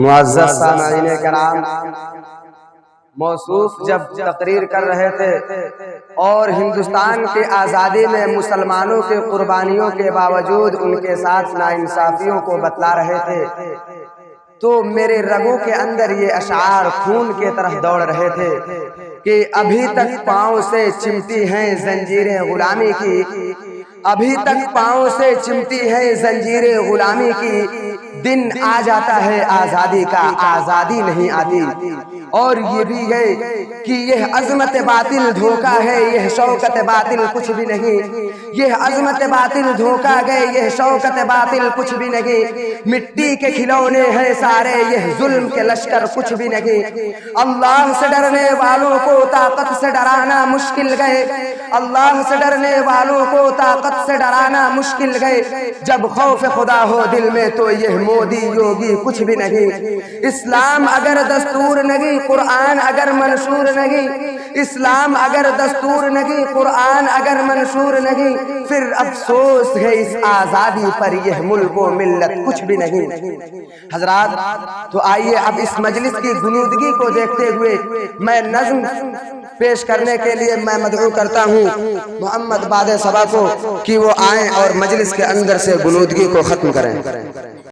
معزز سامعین کرام، موصوف جب تقریر کر رہے تھے اور ہندوستان کی آزادی میں مسلمانوں کے قربانیوں کے باوجود ان کے ساتھ ناانصافیوں کو بتلا رہے تھے، تو میرے رگوں کے اندر یہ اشعار خون کے طرح دوڑ رہے تھے کہ ابھی تک پاؤں سے چمٹی ہیں زنجیریں غلامی کی، ابھی تک پاؤں سے چمٹی ہے زنجیریں غلامی کی، دن آ جاتا ہے آزادی کا، آزادی نہیں آتی۔ اور یہ بھی ہے کہ یہ عظمت باطل دھوکہ ہے، یہ شوکت باطل کچھ بھی نہیں، یہ عظمت باطل دھوکہ گئے، یہ شوکت باطل کچھ بھی نہیں، مٹی کے کھلونے ہیں سارے، یہ ظلم کے لشکر کچھ بھی نہیں۔ اللہ سے ڈرنے والوں کو طاقت سے ڈرانا مشکل گئے، اللہ سے ڈرنے والوں کو طاقت سے ڈرانا مشکل گئے، جب خوف خدا ہو دل میں تو یہ مودی یوگی کچھ بھی نہیں۔ اسلام اگر دستور نہیں، قرآن اگر منشور نہیں، اسلام اگر دستور نہیں، قرآن اگر منشور نہیں، پھر افسوس ہے اس آزادی پر، یہ ملک و ملت کچھ بھی نہیں۔ حضرات، تو آئیے اب اس مجلس کی غنودگی کو دیکھتے ہوئے میں نظم پیش کرنے کے لیے میں مدعو کرتا ہوں محمد بادِ صبا کو کہ وہ آئیں اور مجلس کے اندر سے غنودگی کو ختم کریں۔